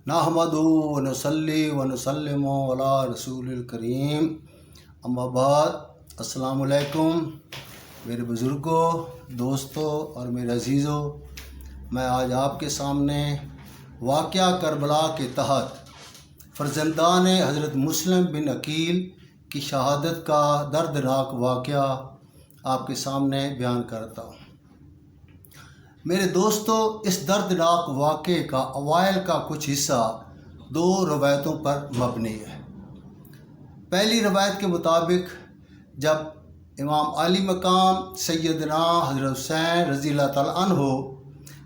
نحمدہ ونصلی ونسلم علی رسول الکریم، اما بعد۔ السلام علیکم میرے بزرگوں، دوستوں اور میرے عزیزوں، میں آج آپ کے سامنے واقعہ کربلا کے تحت فرزندان حضرت مسلم بن عقیل کی شہادت کا دردناک واقعہ آپ کے سامنے بیان کرتا ہوں۔ میرے دوستو، اس دردناک واقعے کا اوائل کا کچھ حصہ دو روایتوں پر مبنی ہے۔ پہلی روایت کے مطابق جب امام عالی مقام سیدنا حضرت حسین رضی اللہ تعالیٰ عنہ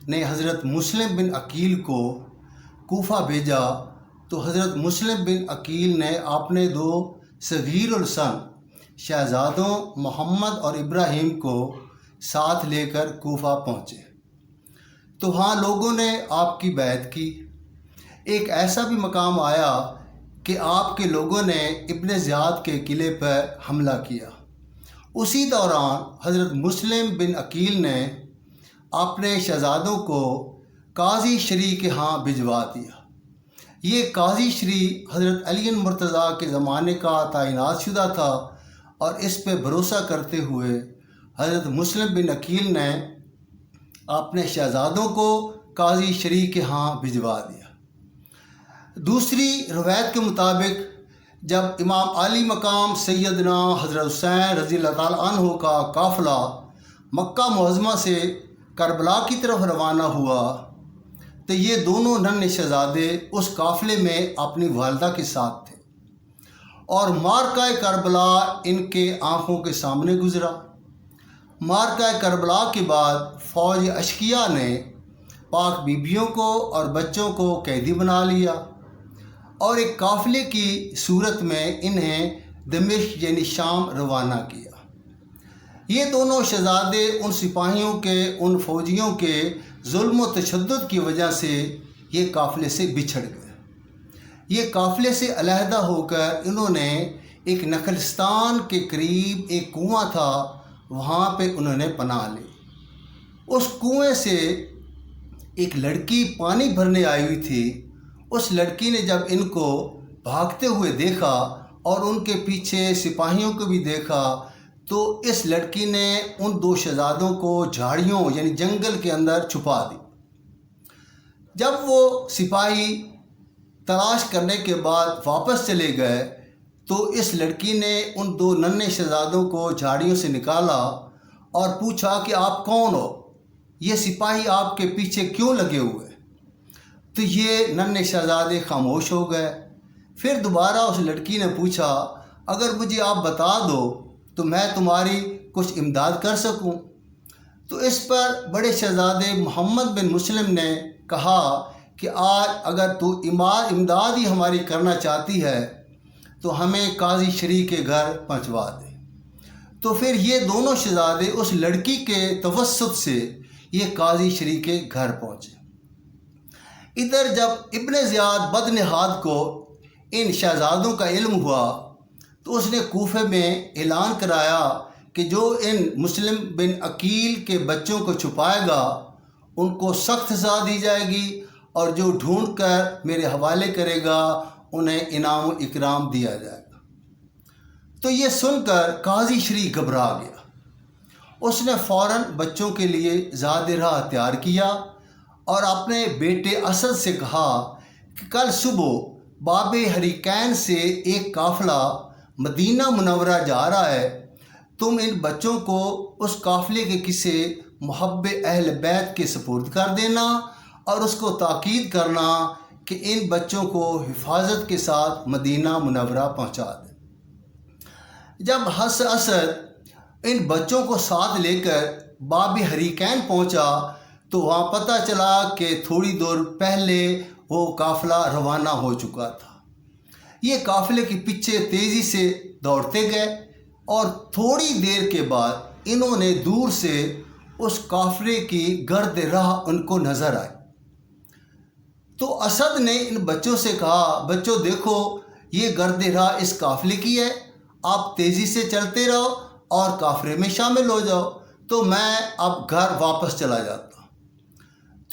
نے حضرت مسلم بن عقیل کو کوفہ بھیجا تو حضرت مسلم بن عقیل نے اپنے دو صغیر السن شہزادوں محمد اور ابراہیم کو ساتھ لے کر کوفہ پہنچے تو وہاں لوگوں نے آپ کی بیعت کی۔ ایک ایسا بھی مقام آیا کہ آپ کے لوگوں نے ابن زیاد کے قلعے پر حملہ کیا۔ اسی دوران حضرت مسلم بن عقیل نے اپنے شہزادوں کو قاضی شریح کے ہاں بھجوا دیا۔ یہ قاضی شریح حضرت علی مرتضیٰ کے زمانے کا تعینات شدہ تھا اور اس پہ بھروسہ کرتے ہوئے حضرت مسلم بن عقیل نے اپنے شہزادوں کو قاضی شریح کے ہاں بھجوا دیا۔ دوسری روایت کے مطابق جب امام عالی مقام سیدنا حضرت حسین رضی اللہ تعالیٰ عنہ کا قافلہ مکہ معظمہ سے کربلا کی طرف روانہ ہوا تو یہ دونوں ننھے شہزادے اس قافلے میں اپنی والدہ کے ساتھ تھے اور معرکہ کربلا ان کے آنکھوں کے سامنے گزرا۔ معرکہ کربلا کے بعد فوج اشقیاء نے پاک بیبیوں کو اور بچوں کو قیدی بنا لیا اور ایک قافلے کی صورت میں انہیں دمشق یعنی شام روانہ کیا۔ یہ دونوں شہزادے ان سپاہیوں کے، ان فوجیوں کے ظلم و تشدد کی وجہ سے یہ قافلے سے بچھڑ گئے۔ یہ قافلے سے علیحدہ ہو کر انہوں نے ایک نخلستان کے قریب ایک کنواں تھا، وہاں پہ انہوں نے پناہ لی۔ اس کنویں سے ایک لڑکی پانی بھرنے آئی ہوئی تھی۔ اس لڑکی نے جب ان کو بھاگتے ہوئے دیکھا اور ان کے پیچھے سپاہیوں کو بھی دیکھا تو اس لڑکی نے ان دو شہزادوں کو جھاڑیوں یعنی جنگل کے اندر چھپا دی۔ جب وہ سپاہی تلاش کرنے کے بعد واپس چلے گئے تو اس لڑکی نے ان دو ننھے شہزادوں کو جھاڑیوں سے نکالا اور پوچھا کہ آپ کون ہو؟ یہ سپاہی آپ کے پیچھے کیوں لگے ہوئے؟ تو یہ ننھے شہزادے خاموش ہو گئے۔ پھر دوبارہ اس لڑکی نے پوچھا اگر مجھے آپ بتا دو تو میں تمہاری کچھ امداد کر سکوں۔ تو اس پر بڑے شہزادے محمد بن مسلم نے کہا کہ آج اگر تو امداد ہی ہماری کرنا چاہتی ہے تو ہمیں قاضی شریح کے گھر پہنچوا دے۔ تو پھر یہ دونوں شہزادے اس لڑکی کے توسط سے یہ قاضی شریح کے گھر پہنچے۔ ادھر جب ابن زیاد بدنہاد کو ان شہزادوں کا علم ہوا تو اس نے کوفے میں اعلان کرایا کہ جو ان مسلم بن عقیل کے بچوں کو چھپائے گا ان کو سخت سزا دی جائے گی اور جو ڈھونڈ کر میرے حوالے کرے گا انہیں انعام و اکرام دیا جائے گا۔ تو یہ سن کر قاضی شریح گھبرا گیا۔ اس نے فوراً بچوں کے لیے زاد راہ تیار کیا اور اپنے بیٹے اسد سے کہا کہ کل صبح باب حریقین سے ایک قافلہ مدینہ منورہ جا رہا ہے، تم ان بچوں کو اس قافلے کے کسی محب اہل بیت کے سپرد کر دینا اور اس کو تاکید کرنا کہ ان بچوں کو حفاظت کے ساتھ مدینہ منورہ پہنچا دیں۔ جب اسد ان بچوں کو ساتھ لے کر باب حریقین پہنچا تو وہاں پتہ چلا کہ تھوڑی دور پہلے وہ قافلہ روانہ ہو چکا تھا۔ یہ قافلے کے پیچھے تیزی سے دوڑتے گئے اور تھوڑی دیر کے بعد انہوں نے دور سے اس قافلے کی گرد راہ ان کو نظر آئی۔ تو اسد نے ان بچوں سے کہا بچوں دیکھو یہ گرد راہ اس قافلے کی ہے، آپ تیزی سے چلتے رہو اور قافلے میں شامل ہو جاؤ تو میں اب گھر واپس چلا جاتا ہوں۔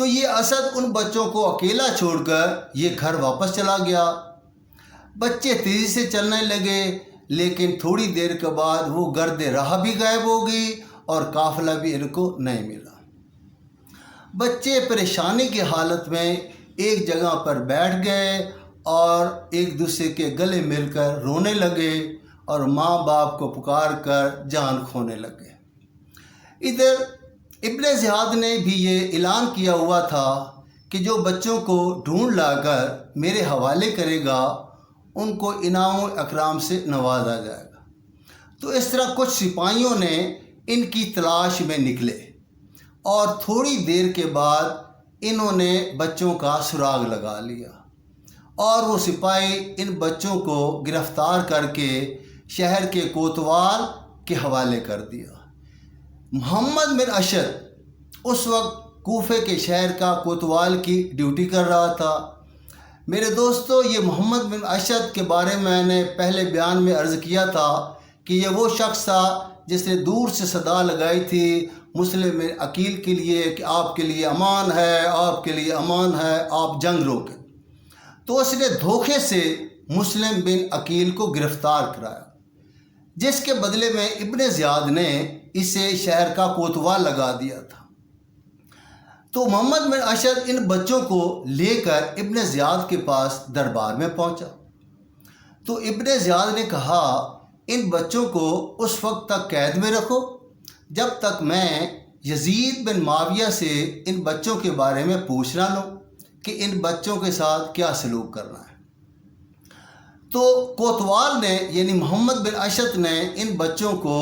تو یہ اسد ان بچوں کو اکیلا چھوڑ کر یہ گھر واپس چلا گیا۔ بچے تیزی سے چلنے لگے، لیکن تھوڑی دیر کے بعد وہ گرد راہ بھی غائب ہو گئی اور قافلہ بھی ان کو نہیں ملا۔ بچے پریشانی کی حالت میں ایک جگہ پر بیٹھ گئے اور ایک دوسرے کے گلے مل کر رونے لگے اور ماں باپ کو پکار کر جان کھونے لگے۔ ادھر ابن زیاد نے بھی یہ اعلان کیا ہوا تھا کہ جو بچوں کو ڈھونڈ لا کر میرے حوالے کرے گا ان کو انعام و اکرام سے نوازا جائے گا۔ تو اس طرح کچھ سپاہیوں نے ان کی تلاش میں نکلے اور تھوڑی دیر کے بعد انہوں نے بچوں کا سراغ لگا لیا اور وہ سپاہی ان بچوں کو گرفتار کر کے شہر کے کوتوال کے حوالے کر دیا۔ محمد بن اشد اس وقت کوفے کے شہر کا کوتوال کی ڈیوٹی کر رہا تھا۔ میرے دوستو، یہ محمد بن اشد کے بارے میں نے پہلے بیان میں عرض کیا تھا کہ یہ وہ شخص تھا جس نے دور سے صدا لگائی تھی مسلم بن عقیل کے لیے کہ آپ کے لیے امان ہے، آپ کے لیے امان ہے، آپ جنگ روکیں۔ تو اس نے دھوکے سے مسلم بن عقیل کو گرفتار کرایا، جس کے بدلے میں ابن زیاد نے اسے شہر کا کوتوال لگا دیا تھا۔ تو محمد بن اشد ان بچوں کو لے کر ابن زیاد کے پاس دربار میں پہنچا۔ تو ابن زیاد نے کہا ان بچوں کو اس وقت تک قید میں رکھو جب تک میں یزید بن معاویہ سے ان بچوں کے بارے میں پوچھ نہ لوں کہ ان بچوں کے ساتھ کیا سلوک کرنا ہے۔ تو کوتوال نے یعنی محمد بن اشد نے ان بچوں کو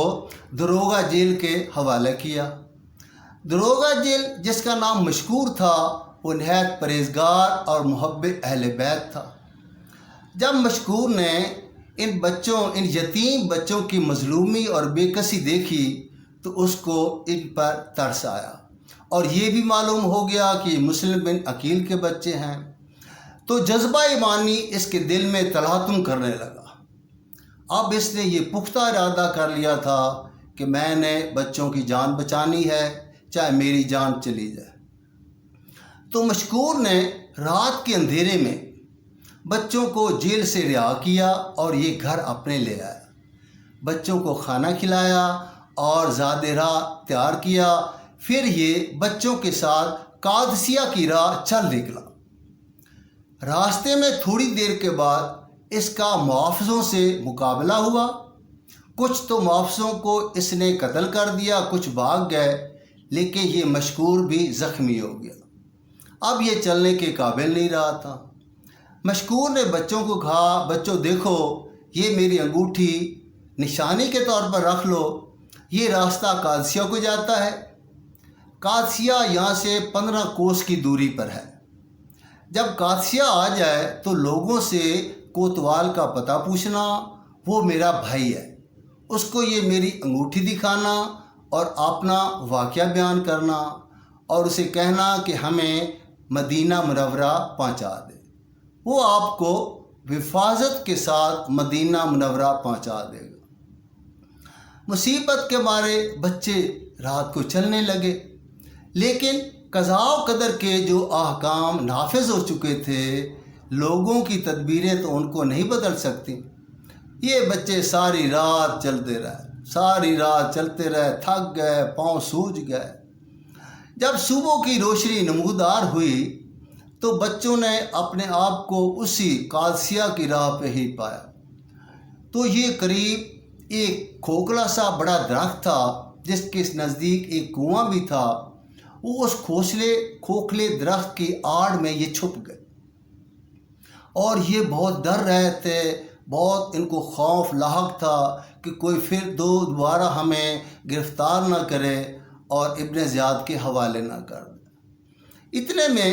داروغہ جیل کے حوالے کیا۔ داروغہ جیل جس کا نام مشکور تھا وہ نہایت پرہیزگار اور محب اہل بیت تھا۔ جب مشکور نے ان یتیم بچوں کی مظلومی اور بے کسی دیکھی تو اس کو ان پر ترس آیا اور یہ بھی معلوم ہو گیا کہ مسلم بن عقیل کے بچے ہیں۔ تو جذبہ ایمانی اس کے دل میں تلاطم کرنے لگا۔ اب اس نے یہ پختہ ارادہ کر لیا تھا کہ میں نے بچوں کی جان بچانی ہے چاہے میری جان چلی جائے۔ تو مشکور نے رات کے اندھیرے میں بچوں کو جیل سے رہا کیا اور یہ گھر اپنے لے آیا، بچوں کو کھانا کھلایا اور زاد راہ تیار کیا۔ پھر یہ بچوں کے ساتھ قادسیہ کی راہ چل نکلا۔ راستے میں تھوڑی دیر کے بعد اس کا محافظوں سے مقابلہ ہوا۔ کچھ تو محافظوں کو اس نے قتل کر دیا، کچھ بھاگ گئے، لیکن یہ مشکور بھی زخمی ہو گیا۔ اب یہ چلنے کے قابل نہیں رہا تھا۔ مشکور نے بچوں کو کہا بچوں دیکھو یہ میری انگوٹھی نشانی کے طور پر رکھ لو، یہ راستہ قادسیہ کو جاتا ہے۔ قادسیہ یہاں سے 15 کوس کی دوری پر ہے۔ جب قادسیہ آ جائے تو لوگوں سے کوتوال کا پتہ پوچھنا، وہ میرا بھائی ہے، اس کو یہ میری انگوٹھی دکھانا اور اپنا واقعہ بیان کرنا اور اسے کہنا کہ ہمیں مدینہ منورہ پہنچا دے، وہ آپ کو حفاظت کے ساتھ مدینہ منورہ پہنچا دے گا۔ مصیبت کے مارے بچے رات کو چلنے لگے، لیکن قضاء و قدر کے جو احکام نافذ ہو چکے تھے، لوگوں کی تدبیریں تو ان کو نہیں بدل سکتی۔ یہ بچے ساری رات چلتے رہے، تھک گئے، پاؤں سوج گئے۔ جب صبح کی روشنی نمودار ہوئی تو بچوں نے اپنے آپ کو اسی قادسیہ کی راہ پہ ہی پایا۔ تو یہ قریب ایک کھوکھلا سا بڑا درخت تھا جس کے نزدیک ایک کنواں بھی تھا۔ وہ اس کھوکھلے درخت کی آڑ میں یہ چھپ گئے اور یہ بہت ڈر رہے تھے، بہت ان کو خوف لاحق تھا کہ کوئی پھر دوبارہ ہمیں گرفتار نہ کرے اور ابن زیاد کے حوالے نہ کر دے۔ اتنے میں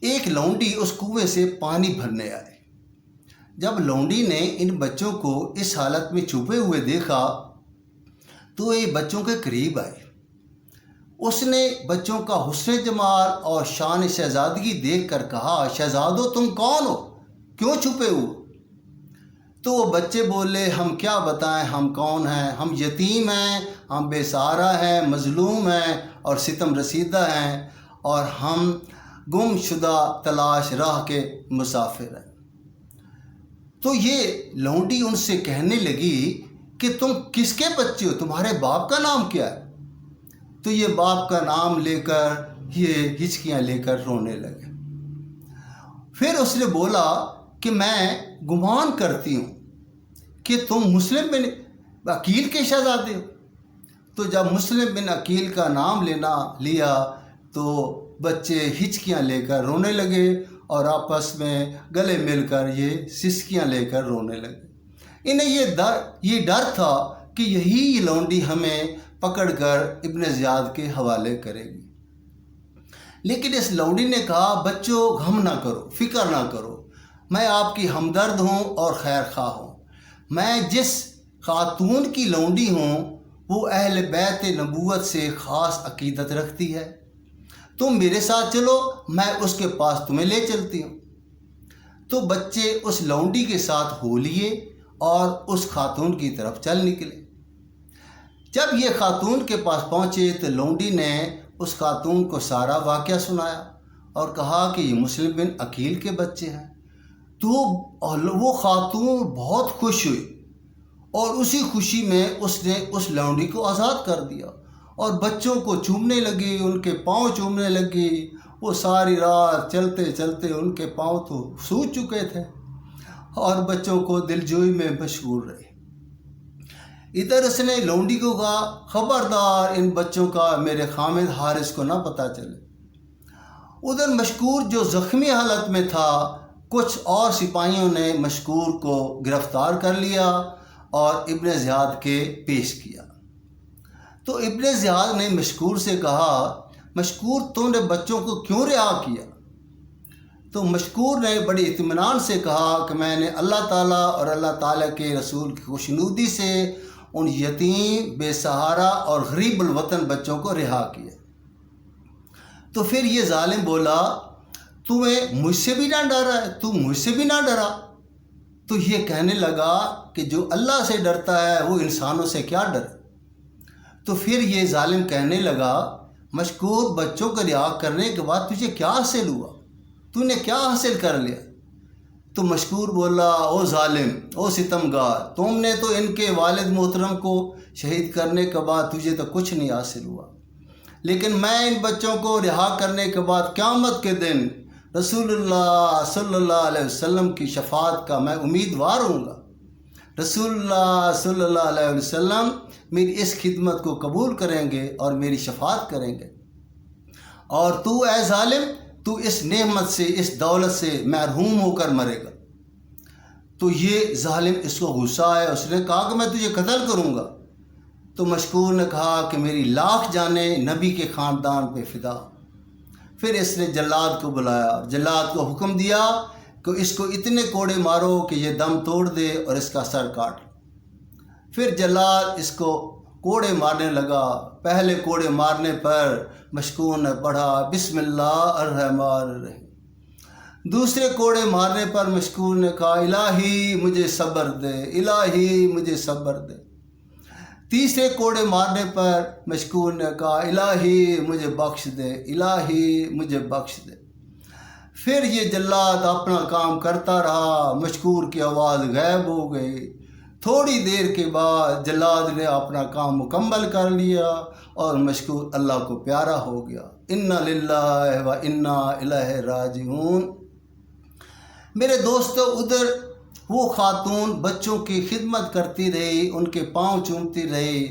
ایک لونڈی اس کنویں سے پانی بھرنے آئے۔ جب لونڈی نے ان بچوں کو اس حالت میں چھپے ہوئے دیکھا تو یہ بچوں کے قریب آئے۔ اس نے بچوں کا حسن جمال اور شان شہزادگی دیکھ کر کہا شہزادو تم کون ہو، کیوں چھپے ہو؟ تو وہ بچے بولے ہم کیا بتائیں ہم کون ہیں، ہم یتیم ہیں، ہم بے سہارا ہیں، مظلوم ہیں اور ستم رسیدہ ہیں، اور ہم گم شدہ تلاش راہ کے مسافر ہیں۔ تو یہ لونڈی ان سے کہنے لگی کہ تم کس کے بچے ہو، تمہارے باپ کا نام کیا ہے؟ تو یہ باپ کا نام لے کر یہ ہچکیاں لے کر رونے لگے۔ پھر اس نے بولا کہ میں گمان کرتی ہوں کہ تم مسلم بن عقیل کے شہزادے ہو۔ تو جب مسلم بن عقیل کا نام لیا تو بچے ہچکیاں لے کر رونے لگے اور آپس میں گلے مل کر یہ سسکیاں لے کر رونے لگے۔ انہیں یہ ڈر تھا کہ یہی لونڈی ہمیں پکڑ کر ابن زیاد کے حوالے کرے گی۔ لیکن اس لونڈی نے کہا بچوں غم نہ کرو، فکر نہ کرو، میں آپ کی ہمدرد ہوں اور خیر خواہ ہوں۔ میں جس خاتون کی لونڈی ہوں وہ اہل بیت نبوت سے خاص عقیدت رکھتی ہے، تم میرے ساتھ چلو، میں اس کے پاس تمہیں لے چلتی ہوں۔ تو بچے اس لونڈی کے ساتھ ہو لیے اور اس خاتون کی طرف چل نکلے۔ جب یہ خاتون کے پاس پہنچے تو لونڈی نے اس خاتون کو سارا واقعہ سنایا اور کہا کہ یہ مسلم بن عقیل کے بچے ہیں۔ تو وہ خاتون بہت خوش ہوئی اور اسی خوشی میں اس نے اس لونڈی کو آزاد کر دیا اور بچوں کو چومنے لگی، ان کے پاؤں چومنے لگی۔ وہ ساری رات چلتے چلتے ان کے پاؤں تو سوج چکے تھے اور بچوں کو دلجوئی میں مشغول رہے۔ ادھر اس نے لونڈی کو کہا خبردار ان بچوں کا میرے خامد حارث کو نہ پتہ چلے۔ ادھر مشکور جو زخمی حالت میں تھا، کچھ اور سپاہیوں نے مشکور کو گرفتار کر لیا اور ابن زیاد کے پیش کیا۔ تو ابن زیاد نے مشکور سے کہا مشکور تم نے بچوں کو کیوں رہا کیا؟ تو مشکور نے بڑی اطمینان سے کہا کہ میں نے اللہ تعالیٰ اور اللہ تعالیٰ کے رسول کی خوشنودی سے ان یتیم، بے سہارا اور غریب الوطن بچوں کو رہا کیا۔ تو پھر یہ ظالم بولا تمہیں مجھ سے بھی نہ ڈرا ہے، تو مجھ سے بھی نہ ڈرا؟ تو یہ کہنے لگا کہ جو اللہ سے ڈرتا ہے وہ انسانوں سے کیا ڈرے؟ تو پھر یہ ظالم کہنے لگا مشکور بچوں کو رہا کرنے کے بعد تجھے کیا حاصل ہوا، تو نے کیا حاصل کر لیا؟ تو مشکور بولا او ظالم، او ستمگار، تم نے تو ان کے والد محترم کو شہید کرنے کے بعد تجھے تو کچھ نہیں حاصل ہوا، لیکن میں ان بچوں کو رہا کرنے کے بعد قیامت کے دن رسول اللہ صلی اللہ علیہ وسلم کی شفاعت کا میں امیدوار ہوں گا۔ رسول اللہ صلی اللہ علیہ وسلم میری اس خدمت کو قبول کریں گے اور میری شفاعت کریں گے، اور تو اے ظالم تو اس نعمت سے، اس دولت سے محروم ہو کر مرے گا۔ تو یہ ظالم اس کو غصہ ہے، اس نے کہا کہ میں تجھے قتل کروں گا۔ تو مشکور نے کہا کہ میری لاکھ جانیں نبی کے خاندان پہ فدا۔ پھر اس نے جلاد کو بلایا، جلاد کو حکم دیا کہ اس کو اتنے کوڑے مارو کہ یہ دم توڑ دے اور اس کا سر کاٹ۔ پھر جلاد اس کو کوڑے مارنے لگا۔ پہلے کوڑے مارنے پر مشکور نے پڑھا بسم اللہ الرحمن الرحیم۔ دوسرے کوڑے مارنے پر مشکور نے کہا الہی مجھے صبر دے، الہی مجھے صبر دے۔ تیسرے کوڑے مارنے پر مشکور نے کہا الہی مجھے بخش دے، الہی مجھے بخش دے۔ پھر یہ جلاد اپنا کام کرتا رہا، مشکور کی آواز غائب ہو گئی۔ تھوڑی دیر کے بعد جلاد نے اپنا کام مکمل کر لیا اور مشکور اللہ کو پیارا ہو گیا۔ انا للہ و انا الیہ راجعون۔ میرے دوستو، ادھر وہ خاتون بچوں کی خدمت کرتی رہی، ان کے پاؤں چومتی رہی،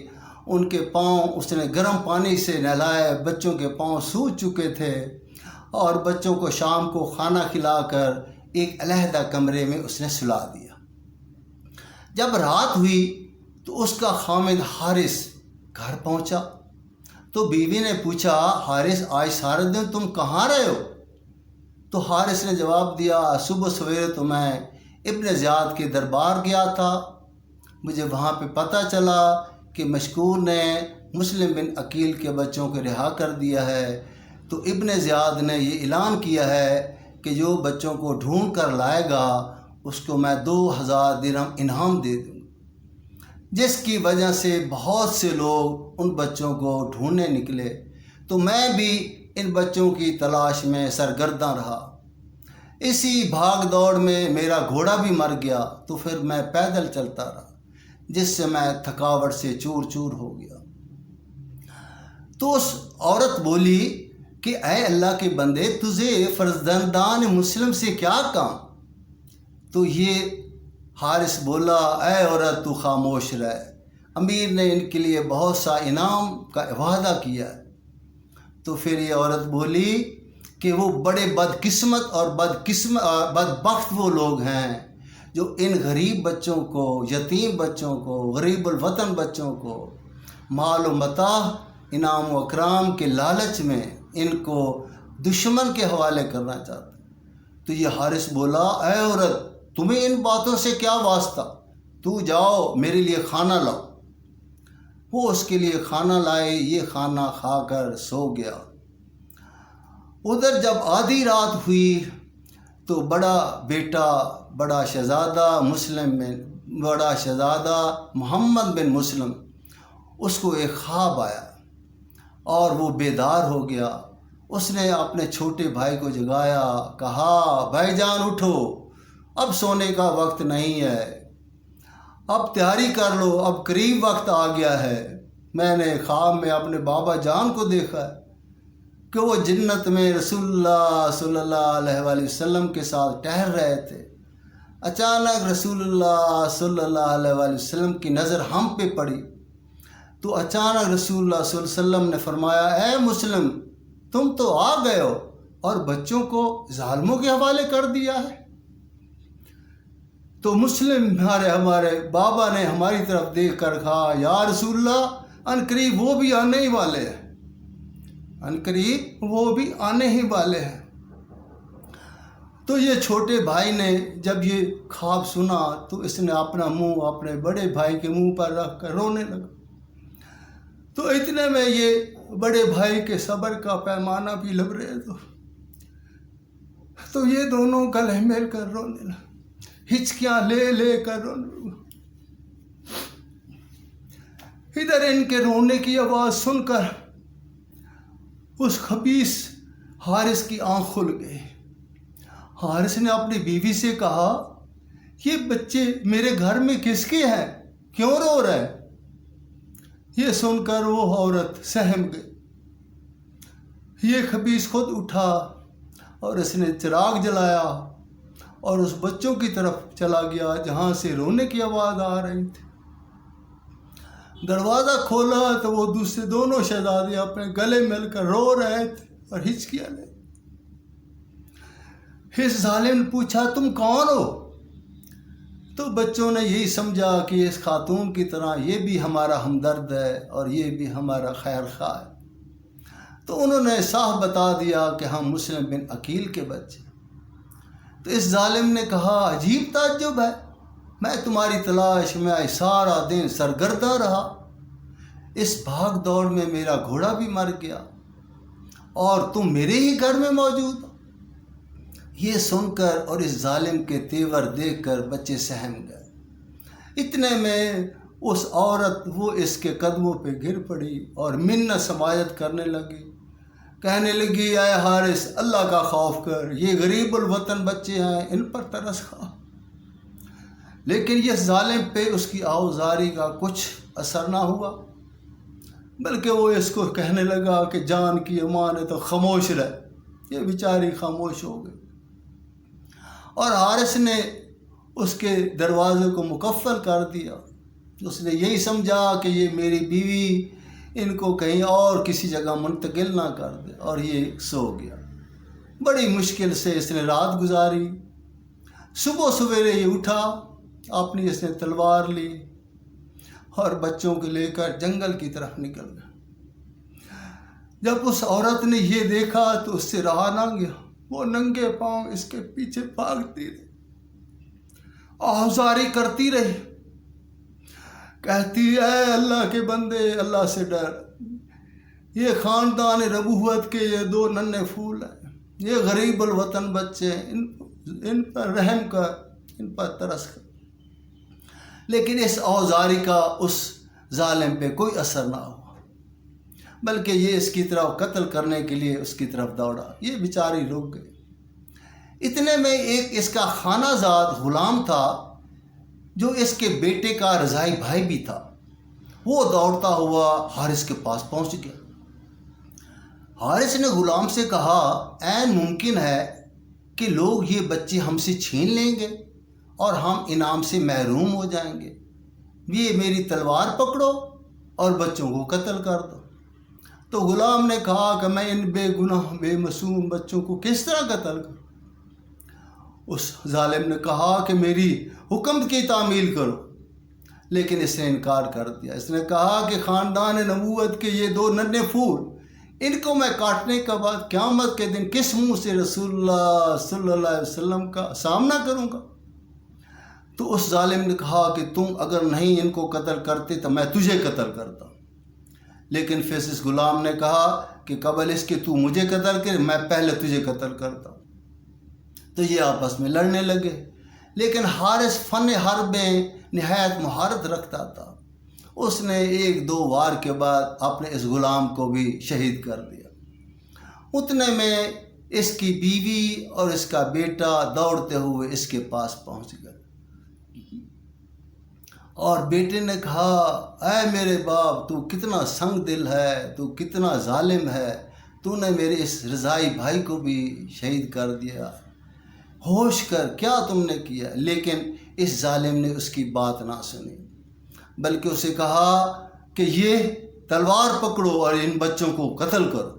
ان کے پاؤں اس نے گرم پانی سے نہلائے، بچوں کے پاؤں سوج چکے تھے، اور بچوں کو شام کو کھانا کھلا کر ایک علیحدہ کمرے میں اس نے سلا دیا۔ جب رات ہوئی تو اس کا خامد حارث گھر پہنچا تو بیوی نے پوچھا حارث آج سارے دن تم کہاں رہے ہو؟ تو حارث نے جواب دیا صبح سویرے تو میں ابن زیاد کے دربار گیا تھا، مجھے وہاں پہ پتہ چلا کہ مشکور نے مسلم بن عقیل کے بچوں کو رہا کر دیا ہے، تو ابن زیاد نے یہ اعلان کیا ہے کہ جو بچوں کو ڈھونڈ کر لائے گا اس کو میں 2000 درہم انعام دے دوں، جس کی وجہ سے بہت سے لوگ ان بچوں کو ڈھونڈنے نکلے۔ تو میں بھی ان بچوں کی تلاش میں سرگرداں رہا۔ اسی بھاگ دوڑ میں میرا گھوڑا بھی مر گیا تو پھر میں پیدل چلتا رہا، جس سے میں تھکاوٹ سے چور چور ہو گیا۔ تو اس عورت بولی کہ اے اللہ کے بندے، تجھے فرزندان مسلم سے کیا کام؟ تو یہ حارث بولا، اے عورت تو خاموش رہ، امیر نے ان کے لیے بہت سا انعام کا وعدہ کیا ہے۔ تو پھر یہ عورت بولی کہ وہ بڑے بدقسمت اور بدبخت وہ لوگ ہیں جو ان غریب بچوں کو، یتیم بچوں کو، غریب الوطن بچوں کو مال و متاع، انعام و اکرام کے لالچ میں ان کو دشمن کے حوالے کرنا چاہتے ہیں۔ تو یہ حارث بولا، اے عورت، تمہیں ان باتوں سے کیا واسطہ؟ تو جاؤ میرے لیے کھانا لاؤ۔ وہ اس کے لیے کھانا لائے، یہ کھانا کھا کر سو گیا۔ ادھر جب آدھی رات ہوئی تو بڑا بیٹا، بڑا شہزادہ محمد بن مسلم، اس کو ایک خواب آیا اور وہ بیدار ہو گیا۔ اس نے اپنے چھوٹے بھائی کو جگایا، کہا، بھائی جان اٹھو، اب سونے کا وقت نہیں ہے، اب تیاری کر لو، اب قریب وقت آ گیا ہے۔ میں نے خواب میں اپنے بابا جان کو دیکھا ہے کہ وہ جنت میں رسول اللہ صلی اللہ علیہ وآلہ وسلم کے ساتھ ٹہل رہے تھے۔ اچانک رسول اللہ صلی اللہ علیہ وآلہ وسلم کی نظر ہم پہ پڑی تو اچانک رسول اللہ صلی اللہ علیہ وسلم نے فرمایا، اے مسلم، تم تو آ گئے ہو اور بچوں کو ظالموں کے حوالے کر دیا ہے۔ تو مسلم ہمارے بابا نے ہماری طرف دیکھ کر کہا، یا رسول اللہ، ان قریب وہ بھی آنے ہی والے ہیں، ان قریب وہ بھی آنے ہی والے ہیں۔ تو یہ چھوٹے بھائی نے جب یہ خواب سنا تو اس نے اپنا منہ اپنے بڑے بھائی کے منہ پر رکھ کر رونے لگا۔ تو اتنے میں یہ بڑے بھائی کے صبر کا پیمانہ بھی لبریز ہو، تو یہ دونوں گلے مل کر رونے لگے، ہچکیاں لے لے کر رونے لگے۔ ادھر ان کے رونے کی آواز سن کر اس خبیث حارث کی آنکھ کھل گئی۔ حارث نے اپنی بیوی سے کہا، یہ بچے میرے گھر میں کس کے ہیں؟ کیوں رو رہے؟ یہ سن کر وہ عورت سہم گئی۔ یہ خبیث خود اٹھا اور اس نے چراغ جلایا اور اس بچوں کی طرف چلا گیا جہاں سے رونے کی آواز آ رہی تھی۔ دروازہ کھولا تو وہ دوسرے دونوں شہزادے اپنے گلے مل کر رو رہے تھے اور ہچکیاں لے۔ اس ظالم نے پوچھا، تم کون ہو؟ تو بچوں نے یہی سمجھا کہ اس خاتون کی طرح یہ بھی ہمارا ہمدرد ہے اور یہ بھی ہمارا خیر خواہ ہے۔ تو انہوں نے صاف بتا دیا کہ ہم مسلم بن عقیل کے بچے۔ تو اس ظالم نے کہا، عجیب تعجب ہے، میں تمہاری تلاش میں سارا دن سرگرداں رہا، اس بھاگ دوڑ میں میرا گھوڑا بھی مر گیا اور تم میرے ہی گھر میں موجود ہو۔ یہ سن کر اور اس ظالم کے تیور دیکھ کر بچے سہم گئے۔ اتنے میں اس عورت وہ اس کے قدموں پہ گر پڑی اور منت سماجت کرنے لگی، کہنے لگی، اے حارث، اللہ کا خوف کر، یہ غریب الوطن بچے ہیں، ان پر ترس کھا۔ لیکن یہ ظالم پہ اس کی آوزاری کا کچھ اثر نہ ہوا، بلکہ وہ اس کو کہنے لگا کہ جان کی امان ہے تو خاموش رہ۔ یہ بیچاری خاموش ہو گئی اور حارث نے اس کے دروازے کو مقفل کر دیا۔ اس نے یہی سمجھا کہ یہ میری بیوی ان کو کہیں اور کسی جگہ منتقل نہ کر دے، اور یہ سو گیا۔ بڑی مشکل سے اس نے رات گزاری۔ صبح سویرے یہ اٹھا، اپنی اس نے تلوار لی اور بچوں کو لے کر جنگل کی طرف نکل گیا۔ جب اس عورت نے یہ دیکھا تو اس سے رہا نہ گیا، وہ ننگے پاؤں اس کے پیچھے بھاگتی رہی، آہوزاری کرتی رہی، کہتی، اے اللہ کے بندے، اللہ سے ڈر، یہ خاندان ربوت کے یہ دو ننھے پھول ہیں، یہ غریب الوطن بچے ہیں، ان پر رحم کر، ان پر ترس کر۔ لیکن اس آہوزاری کا اس ظالم پہ کوئی اثر نہ ہوا۔ بلکہ یہ اس کی طرف قتل کرنے کے لیے اس کی طرف دوڑا، یہ بیچاری رک گئی۔ اتنے میں ایک اس کا خانہ زاد غلام تھا جو اس کے بیٹے کا رضاعی بھائی بھی تھا، وہ دوڑتا ہوا حارث کے پاس پہنچ گیا۔ حارث نے غلام سے کہا، عین ممکن ہے کہ لوگ یہ بچے ہم سے چھین لیں گے اور ہم انعام سے محروم ہو جائیں گے، یہ میری تلوار پکڑو اور بچوں کو قتل کر دو۔ تو غلام نے کہا کہ میں ان بے گناہ بے معصوم بچوں کو کس طرح قتل کروں؟ اس ظالم نے کہا کہ میری حکم کی تعمیل کرو، لیکن اس نے انکار کر دیا۔ اس نے کہا کہ خاندان نبوت کے یہ 2 ننھے پھول، ان کو میں کاٹنے کے بعد قیامت کے دن کس منہ سے رسول اللہ صلی اللہ علیہ وسلم کا سامنا کروں گا؟ تو اس ظالم نے کہا کہ تم اگر نہیں ان کو قتل کرتے تو میں تجھے قتل کرتا۔ لیکن پھر اس غلام نے کہا کہ قبل اس کے تو مجھے قتل کر، میں پہلے تجھے قتل کرتا۔ تو یہ آپس میں لڑنے لگے، لیکن حارث فن حرب میں نہایت مہارت رکھتا تھا۔ اس نے 1-2 وار کے بعد اپنے اس غلام کو بھی شہید کر دیا۔ اتنے میں اس کی بیوی اور اس کا بیٹا دوڑتے ہوئے اس کے پاس پہنچ گئے، اور بیٹے نے کہا، اے میرے باپ، تو کتنا سنگ دل ہے، تو کتنا ظالم ہے، تو نے میرے اس رضاعی بھائی کو بھی شہید کر دیا، ہوش کر، کیا تم نے کیا؟ لیکن اس ظالم نے اس کی بات نہ سنی، بلکہ اسے کہا کہ یہ تلوار پکڑو اور ان بچوں کو قتل کرو۔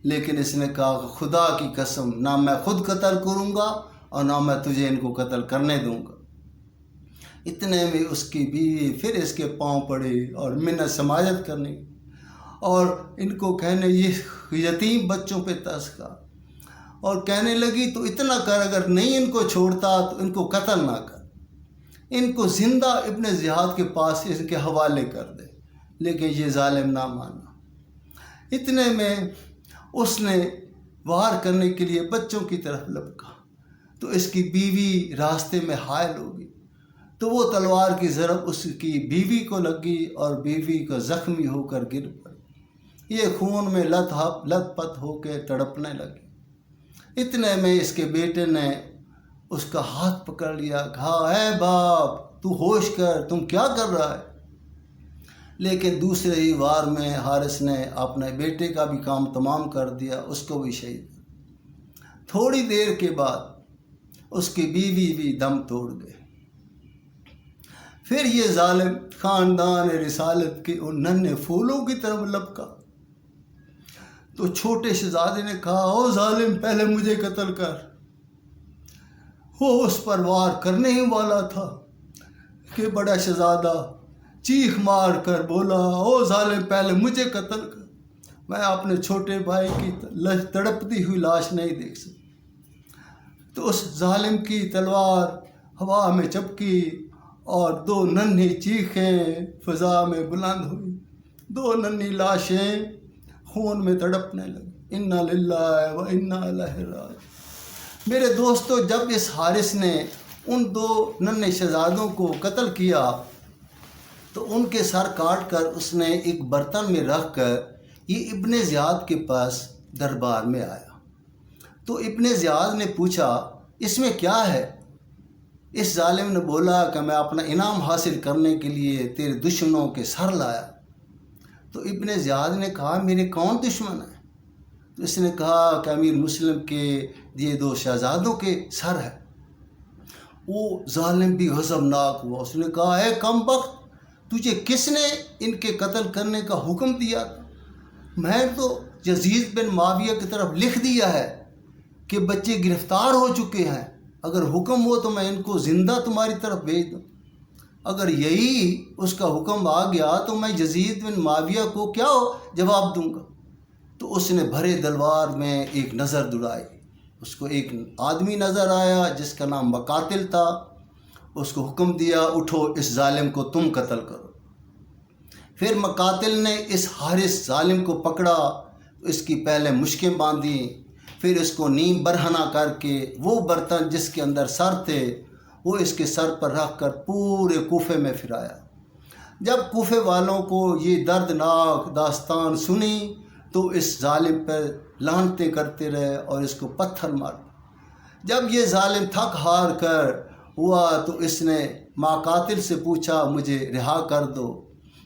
لیکن اس نے کہا، خدا کی قسم، نہ میں خود قتل کروں گا اور نہ میں تجھے ان کو قتل کرنے دوں گا۔ اتنے میں اس کی بیوی پھر اس کے پاؤں پڑی اور منت سماجت کرنے اور ان کو کہنے، یہ یتیم بچوں پہ ترس کھا، اور کہنے لگی تو اتنا کر، اگر نہیں ان کو چھوڑتا تو ان کو قتل نہ کر، ان کو زندہ ابن زیاد کے پاس ان کے حوالے کر دے۔ لیکن یہ ظالم نہ مانا۔ اتنے میں اس نے وار کرنے کے لیے بچوں کی طرف لپکا تو اس کی بیوی راستے میں حائل ہو گئی، تو وہ تلوار کی ضرب اس کی بیوی کو لگی اور بیوی کو زخمی ہو کر گر پڑی، یہ خون میں لت پت ہو کے تڑپنے لگی۔ اتنے میں اس کے بیٹے نے اس کا ہاتھ پکڑ لیا، کہا، اے باپ، تو ہوش کر، تم کیا کر رہا ہے؟ لیکن دوسرے ہی وار میں حارث نے اپنے بیٹے کا بھی کام تمام کر دیا، اس کو بھی شہید۔ تھوڑی دیر کے بعد اس کی بیوی بھی دم توڑ گئے۔ پھر یہ ظالم خاندان رسالت کے ان ننھے پھولوں کی طرف لپکا تو چھوٹے شہزادے نے کہا، او ظالم، پہلے مجھے قتل کر۔ وہ اس پر وار کرنے ہی والا تھا کہ بڑا شہزادہ چیخ مار کر بولا، او ظالم، پہلے مجھے قتل کر، میں اپنے چھوٹے بھائی کی تڑپتی ہوئی لاش نہیں دیکھ سکتا۔ تو اس ظالم کی تلوار ہوا میں چپکی اور 2 ننھی چیخیں فضا میں بلند ہوئی، 2 ننھی لاشیں خون میں تڑپنے لگی۔ انا للہ و انا الیہ راجعون۔ میرے دوستو، جب اس حارث نے ان 2 ننھے شہزادوں کو قتل کیا تو ان کے سر کاٹ کر اس نے ایک برتن میں رکھ کر یہ ابن زیاد کے پاس دربار میں آیا۔ تو ابن زیاد نے پوچھا، اس میں کیا ہے؟ اس ظالم نے بولا کہ میں اپنا انعام حاصل کرنے کے لیے تیرے دشمنوں کے سر لایا۔ تو ابن زیاد نے کہا، میرے کون دشمن ہیں؟ تو اس نے کہا کہ امیر مسلم کے یہ 2 شہزادوں کے سر ہے۔ وہ ظالم بھی غضبناک ہوا، اس نے کہا، اے کم بخت، تجھے کس نے ان کے قتل کرنے کا حکم دیا؟ میں تو یزید بن معاویہ کی طرف لکھ دیا ہے کہ بچے گرفتار ہو چکے ہیں، اگر حکم ہو تو میں ان کو زندہ تمہاری طرف بھیج دوں۔ اگر یہی اس کا حکم آ گیا تو میں یزید بن معاویہ کو کیا جواب دوں گا؟ تو اس نے بھرے دلوار میں ایک نظر دوڑائی، اس کو ایک آدمی نظر آیا جس کا نام مقاتل تھا، اس کو حکم دیا، اٹھو، اس ظالم کو تم قتل کرو۔ پھر مقاتل نے اس حارث ظالم کو پکڑا، اس کی پہلے مشکیں باندھی، پھر اس کو نیم برہنہ کر کے وہ برتن جس کے اندر سر تھے وہ اس کے سر پر رکھ کر پورے کوفے میں پھرایا جب کوفے والوں کو یہ دردناک داستان سنی تو اس ظالم پر لعنتیں کرتے رہے اور اس کو پتھر مار۔ جب یہ ظالم تھک ہار کر ہوا تو اس نے مقاتل سے پوچھا مجھے رہا کر دو،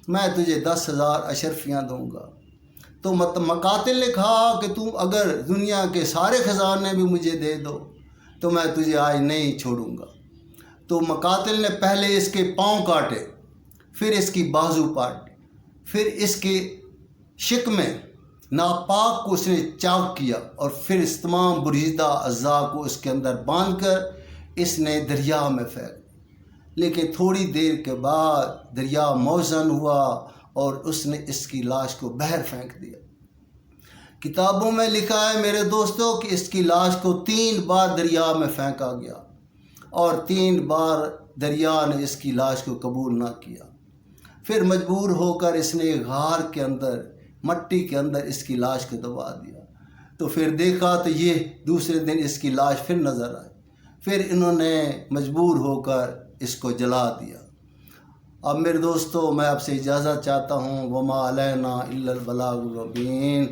میں تجھے 10,000 اشرفیاں دوں گا۔ تو مقاتل نے کہا کہ تم اگر دنیا کے سارے خزانے بھی مجھے دے دو تو میں تجھے آج نہیں چھوڑوں گا۔ تو مقاتل نے پہلے اس کے پاؤں کاٹے، پھر اس کی بازو کاٹی، پھر اس کے شکمیں ناپاک کو اس نے چاک کیا اور پھر اس تمام بریدہ اعضاء کو اس کے اندر باندھ کر اس نے دریا میں پھینک۔ لیکن تھوڑی دیر کے بعد دریا موزن ہوا اور اس نے اس کی لاش کو بحر پھینک دیا۔ کتابوں میں لکھا ہے میرے دوستوں کہ اس کی لاش کو 3 بار دریا میں پھینکا گیا اور 3 بار دریا نے اس کی لاش کو قبول نہ کیا۔ پھر مجبور ہو کر اس نے غار کے اندر مٹی کے اندر اس کی لاش کو دبا دیا۔ تو پھر دیکھا تو یہ دوسرے دن اس کی لاش پھر نظر آئی، پھر انہوں نے مجبور ہو کر اس کو جلا دیا۔ اب میرے دوستو میں آپ سے اجازت چاہتا ہوں، وما علینا الا البلاغ المبین۔